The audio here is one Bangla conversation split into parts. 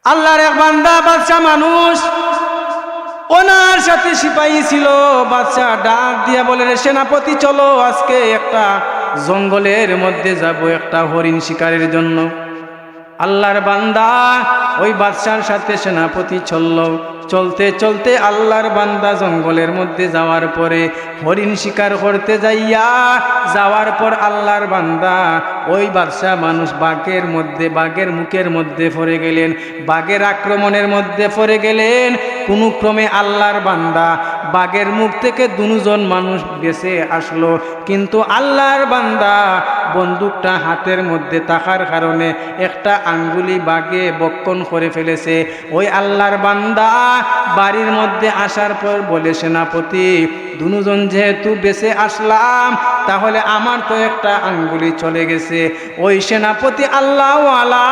আল্লাহর এক বান্দা বাদশা মানুষ, ওনার সাথে সিপাহী ছিল। বাদশা ডাক দিয়া বলে, রে সেনাপতি চলো, আজকে একটা জঙ্গলের মধ্যে যাব একটা হরিণ শিকারের জন্য। আল্লাহর বান্দা ওই বাদশার সাথে সেনাপতি চলল। চলতে চলতে আল্লাহর বান্দা জঙ্গলের মধ্যে যাওয়ার পরে হরিণ শিকার করতে যাওয়ার পর আল্লাহর বান্দা ওই বাদশা মানুষ বাঘের মুখের মধ্যে পড়ে গেলেন, বাঘের আক্রমণের মধ্যে পড়ে গেলেন। কোনো ক্রমে আল্লাহর বান্দা বাঘের মুখ থেকে দুজন মানুষ বেঁচে আসলো, কিন্তু আল্লাহর বান্দা বন্দুকটা হাতের মধ্যে থাকার কারণে একটা আঙ্গুলি বাঘে বক্ষণ করে ফেলেছে। ওই আল্লাহর বান্দা বাড়ির মধ্যে আসার পর বলে, সেনাপতি দুজন যেহেতু বেঁচে আসলাম, তাহলে আমার তো একটা আঙ্গুলি চলে গেছে। ওই সেনাপতি আল্লাহওয়ালা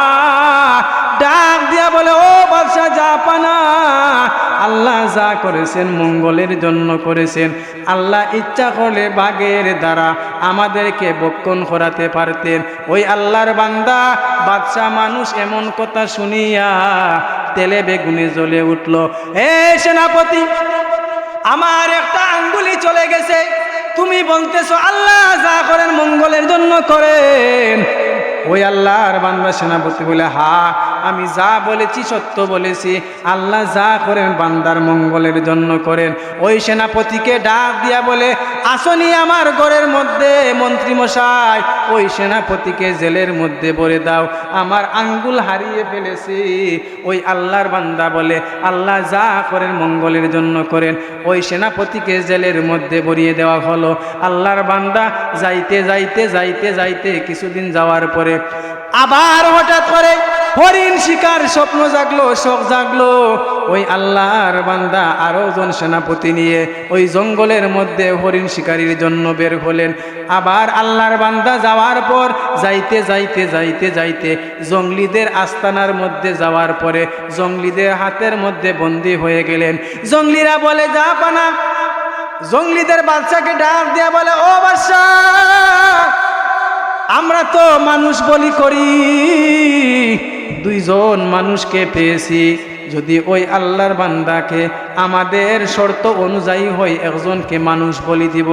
ডাক দিয়া বলে, ও বাদশা জাপানা, আল্লাহ যা করেছেন মঙ্গলের জন্য করেছেন। আল্লাহ ইচ্ছা করলে বাঘের দ্বারা আমাদেরকে বক্ষণ করাতে পারতেন। ওই আল্লাহর বান্দা বাদশা মানুষ এমন কথা শুনিয়া তেলে বেগুনে জ্বলে উঠল। হে সেনাপতি, আমার একটা আঙ্গুলি চলে গেছে, তুমি বলতেছো আল্লাহ যা করেন মঙ্গলের জন্য করেন। ওই আল্লাহর বান্দা সেনাপতি বলে, হ্যাঁ আমি যা বলেছি সত্য বলেছি, আল্লাহ যা করেন বান্দার মঙ্গলের জন্য করেন। ওই সেনাপতিকে ডাক দিয়া বলে, আসনি আমার ঘরের মধ্যে মন্ত্রী মশাই, ওই সেনাপতিকে জেলের মধ্যে ভরে দাও, আমার আঙ্গুল হারিয়ে ফেলেছি। ওই আল্লাহর বান্দা বলে, আল্লাহ যা করেন মঙ্গলের জন্য করেন। ওই সেনাপতিকে জেলের মধ্যে ভরিয়ে দেওয়া হলো। আল্লাহর বান্দা যাইতে যাইতে যাইতে যাইতে কিছুদিন যাওয়ার পরে আবার হঠাৎ করে হরিণ শিকার স্বপ্ন জাগলো, শখ জাগলো। ওই আল্লাহর বান্দা আরো জন সেনাপতি নিয়ে ওই জঙ্গলের মধ্যে হরিণ শিকারির জন্য বের হলেন। আবার আল্লাহর বান্দা যাওয়ার পর যাইতে যাইতে যাইতে যাইতে জঙ্গলিদের আস্তানার মধ্যে যাওয়ার পরে জঙ্গলিদের হাতের মধ্যে বন্দী হয়ে গেলেন। জঙ্গলিরা বলে, জাপানা, জঙ্গলিদের বাদশাকে ডাক দেয়া বলে, ও বাদশা, আমরা তো মানুষ বলি করি, দুইজন মানুষকে পেয়েছি, যদি ওই আল্লাহর বান্দাকে আমাদের শর্ত অনুযায়ী হয় একজনকে মানুষ বলি দিব।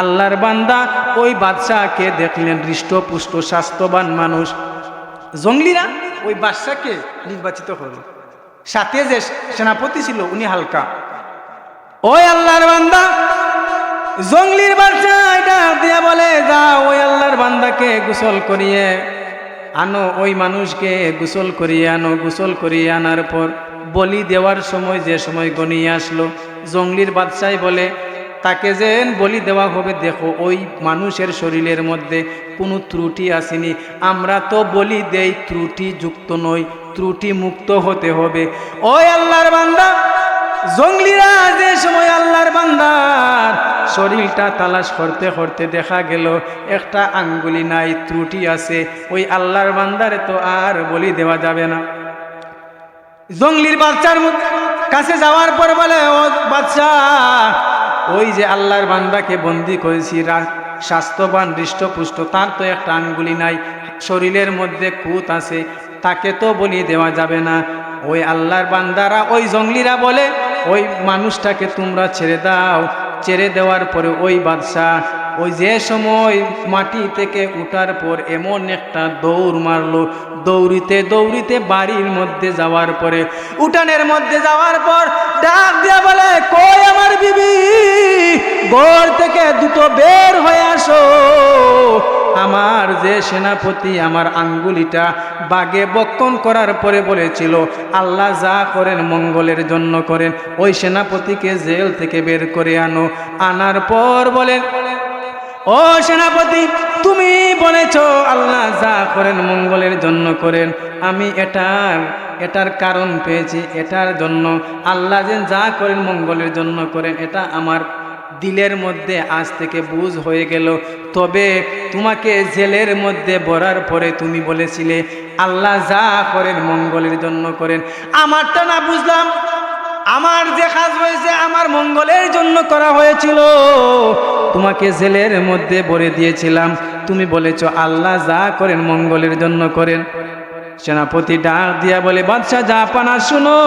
আল্লাহর বান্দা ওই বাদশাকে দেখলেন হৃষ্টপুষ্ট স্বাস্থ্যবান মানুষ। জঙ্গলিরা ওই বাদশাকে নির্বাচিত করল, সাথে যে সেনাপতি ছিল উনি হালকা। ওই আল্লাহর বান্দা জঙ্গলির বাদশা এটা দিয়া বলে, যাও ওই আল্লাহর বান্দাকে গোসল করিয়ে আনো, ওই মানুষকে গোসল করিয়ে আনো। গোসল করিয়ে আনার পর বলি দেওয়ার সময় যে সময় গনিয়ে আসলো, জঙ্গলির বাদশাই বলে, তাকে যে বলি দেওয়া হবে, দেখো ওই মানুষের শরীরের মধ্যে কোনো ত্রুটি আসেনি, আমরা তো বলি দেই ত্রুটি যুক্ত নই, ত্রুটি মুক্ত হতে হবে। ওই আল্লাহর বান্দা জঙ্গলিরা যে সময় আল্লাহর বান্দার শরীরটা তালাশ করতে করতে দেখা গেল একটা আঙ্গুলি নাই, ত্রুটি আছে। ওই আল্লাহর বান্দারে তো আর বলি দেওয়া যাবে না। জঙ্গলির বাচ্চার কাছে যাওয়ার পর বলে, ও বাচ্চা, ওই যে আল্লাহর বান্দাকে বন্দি করেছি, স্বাস্থ্যবান হৃষ্টপুষ্ট, তার তো একটা আঙ্গুলি নাই, শরীরের মধ্যে খুঁত আছে, তাকে তো বলি দেওয়া যাবে না। ওই আল্লাহর বান্দারা ওই জঙ্গলিরা বলে, ওই মানুষটাকে তোমরা ছেড়ে দাও। ছেড়ে দেওয়ার পরে ওই বাদশাহ ওই যে সময় মাটি থেকে উঠার পর এমন একটা দৌড় মারলো, দৌড়িতে দৌড়িতে বাড়ির মধ্যে যাওয়ার পরে উঠানের মধ্যে যাওয়ার পর ডাক দিয়া বলে, কই আমার বিবি, ঘর থেকে দ্রুত বের হয়ে আসো, আমার যে সেনাপতি আমার আঙ্গুলিটা বাগে বক্ষণ করার পরে বলেছিল আল্লাহ যা করেন মঙ্গলের জন্য করেন, ওই সেনাপতিকে জেল থেকে বের করে আনো। আনার পর বলেন, ও সেনাপতি, তুমি বলেছ আল্লাহ যা করেন মঙ্গলের জন্য করেন, আমি এটার কারণ পেয়েছি, এটার জন্য আল্লাহ যে যা করেন মঙ্গলের জন্য করেন, এটা আমার দিলের মধ্যে আজ থেকে বুঝ হয়ে গেল। তবে তোমাকে জেলের মধ্যে ভরার পরে তুমি বলেছিলে আল্লাহ যা করেন মঙ্গলের জন্য করেন, আমারটা না বুঝলাম, আমার যে কাজ হয়েছে আমার মঙ্গলের জন্য করা হয়েছিল, তোমাকে জেলের মধ্যে ভরে দিয়েছিলাম, তুমি বলেছ আল্লাহ যা করেন মঙ্গলের জন্য করেন। সেনাপতি ডাক দিয়া বলে, বাদশাহ জাহাপানা শুনো,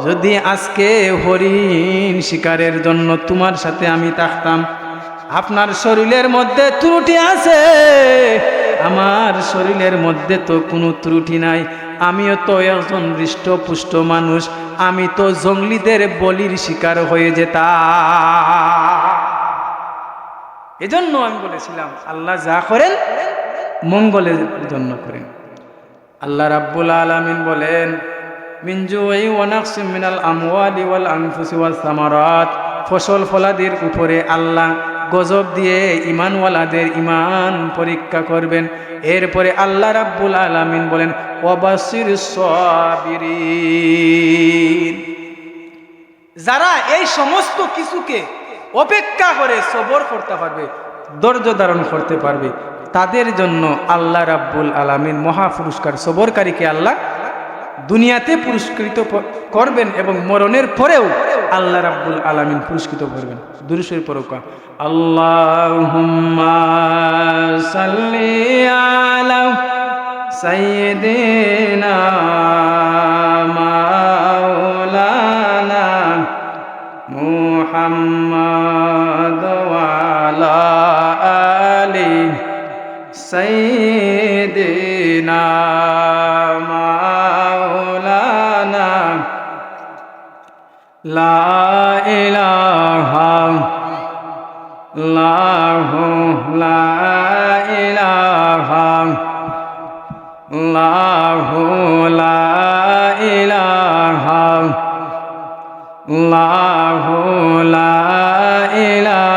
যদি আজকে হরিণ শিকারের জন্য তোমার সাথে আমি থাকতাম, আপনার শরীরের মধ্যে ত্রুটি আছে, আমার শরীরের মধ্যে তো কোনো ত্রুটি নাই, আমিও তো একজন হৃষ্টপুষ্ট মানুষ, আমি তো জঙ্গলিদের বলির শিকার হয়ে যেতাম। এজন্য আমি বলেছিলাম আল্লাহ যা করেন মঙ্গলের জন্য করেন। আল্লাহ রাব্বুল আলামিন বলেন, মিন জুই ওয়া নাকসিম মিনাল আমওয়ালি ওয়াল আনফুসি ওয়াস সামারাত, ফসল ফলাদির উপরে আল্লাহ গজব দিয়ে ঈমানওয়ালাদের ঈমান পরীক্ষা করবেন। এরপরে আল্লাহ রাব্বুল আলামিন বলেন, ওয়াবাশশিরিস সাবিরিন, যারা এই সমস্ত কিছুকে অপেক্ষা করে সবর করতে পারবে, ধৈর্য ধারণ করতে পারবে, তাদের জন্য আল্লাহ রাব্বুল আলামিন মহা পুরস্কার, সবরকারীকে আল্লাহ দুনিয়াতে পুরস্কৃত করবেন এবং মরণের পরেও আল্লাহ রাব্বুল আলামিন পুরস্কৃত করবেন। দুরূদ শরীফ পড়ুকা, আল্লাহুম্মা সাল্লি আলা সাইয়্যিদিনা মাওলানা মুহাম্মাদ ওয়া আলা আলি সাইয়্যিদিনা মাওলানা লা ইলাহা ইল্লাল্লাহু লা ইলাহা ইল্লাল্লাহু লা ইলাহা ইল্লাল্লাহু লা ইলাহা